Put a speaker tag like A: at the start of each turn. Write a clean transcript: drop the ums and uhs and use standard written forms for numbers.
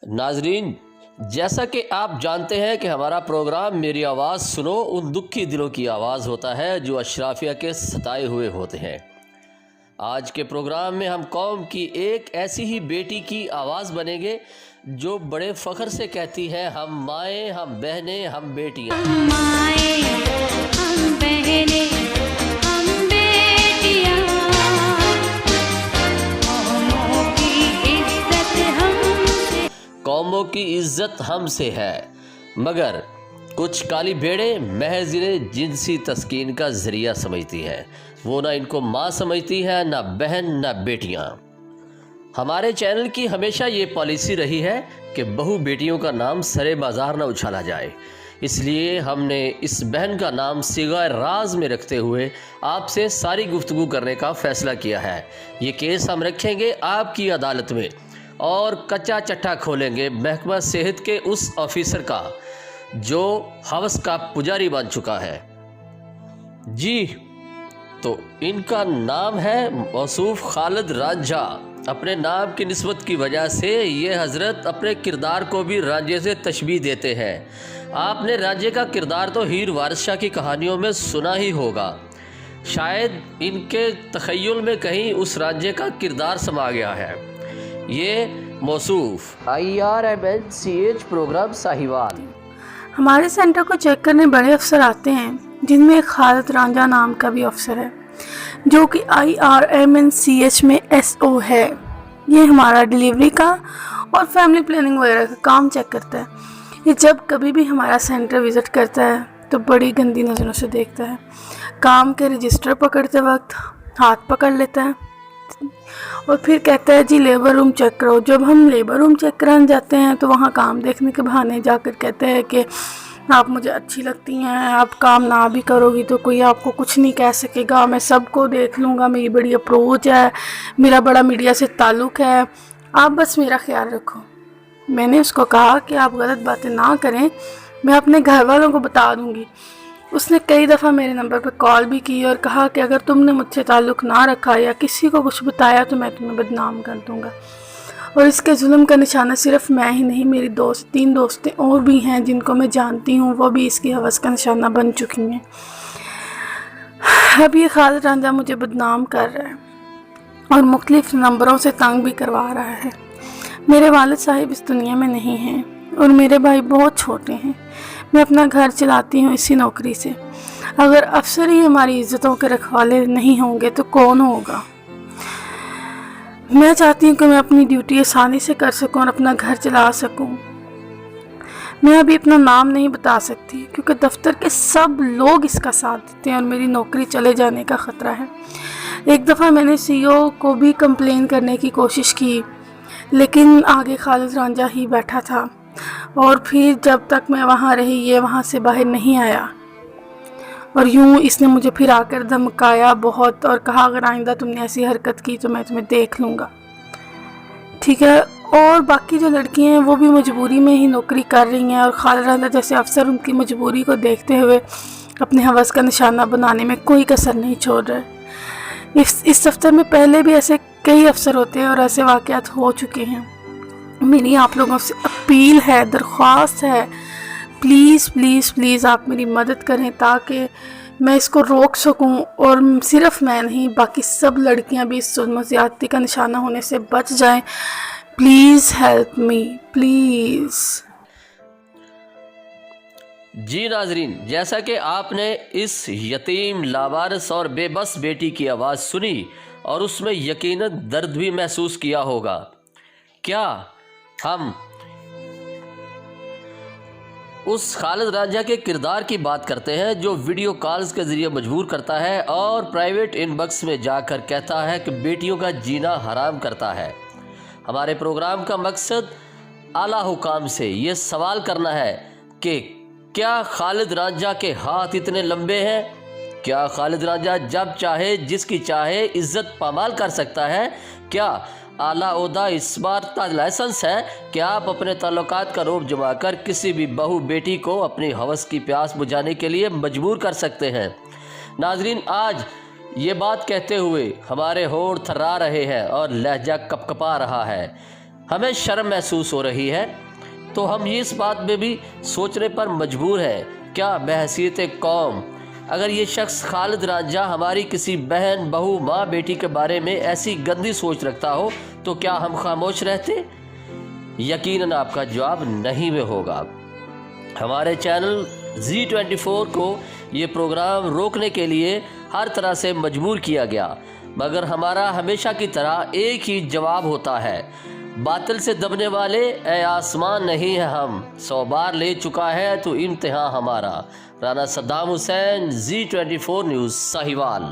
A: ناظرین، جیسا کہ آپ جانتے ہیں کہ ہمارا پروگرام میری آواز سنو ان دکھی دلوں کی آواز ہوتا ہے جو اشرافیہ کے ستائے ہوئے ہوتے ہیں۔ آج کے پروگرام میں ہم قوم کی ایک ایسی ہی بیٹی کی آواز بنیں گے جو بڑے فخر سے کہتی ہے ہم مائیں، ہم بہنیں، ہم بیٹیاں۔
B: ہم مائیں، ہم بہنیں، ہم بیٹیاں،
A: قوموں کی عزت ہم سے ہے، مگر کچھ کالی بھیڑیں محض انہیں جنسی تسکین کا ذریعہ سمجھتی ہیں۔ وہ نہ ان کو ماں سمجھتی ہے، نہ بہن، نہ بیٹیاں۔ ہمارے چینل کی ہمیشہ یہ پالیسی رہی ہے کہ بہو بیٹیوں کا نام سرے بازار نہ اچھالا جائے، اس لیے ہم نے اس بہن کا نام صیغہ راز میں رکھتے ہوئے آپ سے ساری گفتگو کرنے کا فیصلہ کیا ہے۔ یہ کیس ہم رکھیں گے آپ کی عدالت میں اور کچا چٹھا کھولیں گے محکمہ صحت کے اس آفیسر کا جو ہوس کا پجاری بن چکا ہے۔ جی تو ان کا نام ہے موصوف خالد رانجھا۔ اپنے نام کی نسبت کی وجہ سے یہ حضرت اپنے کردار کو بھی رانجھے سے تشبیہ دیتے ہیں۔ آپ نے رانجھے کا کردار تو ہیر وارث شاہ کی کہانیوں میں سنا ہی ہوگا، شاید ان کے تخیل میں کہیں اس رانجھے کا کردار سما گیا ہے۔ یہ موصوف IRMNCH پروگرام ساہیوال۔
C: ہمارے سینٹر کو چیک کرنے بڑے افسر آتے ہیں، جن میں ایک خالد رانجھا نام کا بھی افسر ہے جو کہ IRMNCH میں SO ہے۔ یہ ہمارا ڈیلیوری کا اور فیملی پلاننگ وغیرہ کا کام چیک کرتا ہے۔ یہ جب کبھی بھی ہمارا سینٹر وزٹ کرتا ہے تو بڑی گندی نظروں سے دیکھتا ہے۔ کام کے رجسٹر پکڑتے وقت ہاتھ پکڑ لیتا ہے اور پھر کہتا ہے جی لیبر روم چیک کرو۔ جب ہم لیبر روم چیک کرانے جاتے ہیں تو وہاں کام دیکھنے کے بہانے جا کر کہتے ہیں کہ آپ مجھے اچھی لگتی ہیں، آپ کام نہ بھی کرو گی تو کوئی آپ کو کچھ نہیں کہہ سکے گا، میں سب کو دیکھ لوں گا، میری بڑی اپروچ ہے، میرا بڑا میڈیا سے تعلق ہے، آپ بس میرا خیال رکھو۔ میں نے اس کو کہا کہ آپ غلط باتیں نہ کریں، میں اپنے گھر والوں کو بتا دوں گی۔ اس نے کئی دفعہ میرے نمبر پہ کال بھی کی اور کہا کہ اگر تم نے مجھ سے تعلق نہ رکھا یا کسی کو کچھ بتایا تو میں تمہیں بدنام کر دوں گا۔ اور اس کے ظلم کا نشانہ صرف میں ہی نہیں، میری 3 دوستیں اور بھی ہیں جن کو میں جانتی ہوں، وہ بھی اس کی ہوس کا نشانہ بن چکی ہیں۔ اب یہ خالد رانجھا مجھے بدنام کر رہا ہے اور مختلف نمبروں سے تنگ بھی کروا رہا ہے۔ میرے والد صاحب اس دنیا میں نہیں ہیں اور میرے بھائی بہت چھوٹے ہیں۔ میں اپنا گھر چلاتی ہوں اسی نوکری سے۔ اگر افسر ہی ہماری عزتوں کے رکھوالے نہیں ہوں گے تو کون ہوگا؟ میں چاہتی ہوں کہ میں اپنی ڈیوٹی آسانی سے کر سکوں اور اپنا گھر چلا سکوں۔ میں ابھی اپنا نام نہیں بتا سکتی کیونکہ دفتر کے سب لوگ اس کا ساتھ دیتے ہیں اور میری نوکری چلے جانے کا خطرہ ہے۔ ایک دفعہ میں نے CEO کو بھی کمپلین کرنے کی کوشش کی لیکن آگے خالد رانجھا ہی بیٹھا تھا اور پھر جب تک میں وہاں رہی یہ وہاں سے باہر نہیں آیا، اور یوں اس نے مجھے پھر آ کر دھمکایا بہت اور کہا اگر آئندہ تم نے ایسی حرکت کی تو میں تمہیں دیکھ لوں گا۔ ٹھیک ہے، اور باقی جو لڑکیاں ہیں وہ بھی مجبوری میں ہی نوکری کر رہی ہیں اور خالد رانجھا جیسے افسر ان کی مجبوری کو دیکھتے ہوئے اپنے ہوس کا نشانہ بنانے میں کوئی کسر نہیں چھوڑ رہے۔ اس دفتر میں پہلے بھی ایسے کئی افسر ہوتے ہیں اور ایسے واقعات ہو چکے ہیں۔ میری آپ لوگوں سے اپیل ہے، درخواست ہے، پلیز پلیز پلیز آپ میری مدد کریں تاکہ میں اس کو روک سکوں اور صرف میں نہیں باقی سب لڑکیاں بھی اس ظلم و زیادتی کا نشانہ ہونے سے بچ جائیں۔ Please help me, please.
A: جی ناظرین، جیسا کہ آپ نے اس یتیم، لاوارث اور بے بس بیٹی کی آواز سنی اور اس میں یقیناً درد بھی محسوس کیا ہوگا، کیا ہم اس خالد رانجھا کے کردار کی بات کرتے ہیں جو ویڈیو کالز کے ذریعے مجبور کرتا ہے اور پرائیویٹ ان باکس میں جا کر کہتا ہے کہ بیٹیوں کا جینا حرام کرتا ہے۔ ہمارے پروگرام کا مقصد اعلیٰ حکام سے یہ سوال کرنا ہے کہ کیا خالد رانجھا کے ہاتھ اتنے لمبے ہیں؟ کیا خالد رانجھا جب چاہے جس کی چاہے عزت پامال کر سکتا ہے؟ کیا اعلیٰ عہدہ اس بات کا لائسنس ہے کہ آپ اپنے تعلقات کا روپ جما کر کسی بھی بہو بیٹی کو اپنی ہوس کی پیاس بجھانے کے لیے مجبور کر سکتے ہیں؟ ناظرین، آج یہ بات کہتے ہوئے ہمارے ہونٹ تھرا رہے ہیں اور لہجہ کپکپا رہا ہے۔ ہمیں شرم محسوس ہو رہی ہے تو ہم اس بات میں بھی سوچنے پر مجبور ہیں، کیا بحیثیت قوم اگر یہ شخص خالد رانجھا ہماری کسی بہن، بہو، ماں، بیٹی کے بارے میں ایسی گندی سوچ رکھتا ہو تو کیا ہم خاموش رہتے؟ یقیناً آپ کا جواب نہیں میں ہوگا۔ ہمارے چینل Z24 کو یہ پروگرام روکنے کے لیے ہر طرح سے مجبور کیا گیا، مگر ہمارا ہمیشہ کی طرح ایک ہی جواب ہوتا ہے، باطل سے دبنے والے اے آسمان نہیں ہے ہم، 100 بار لے چکا ہے تو امتحان ہمارا۔ Rana Saddam Hussein, Z24 news, Sahiwal.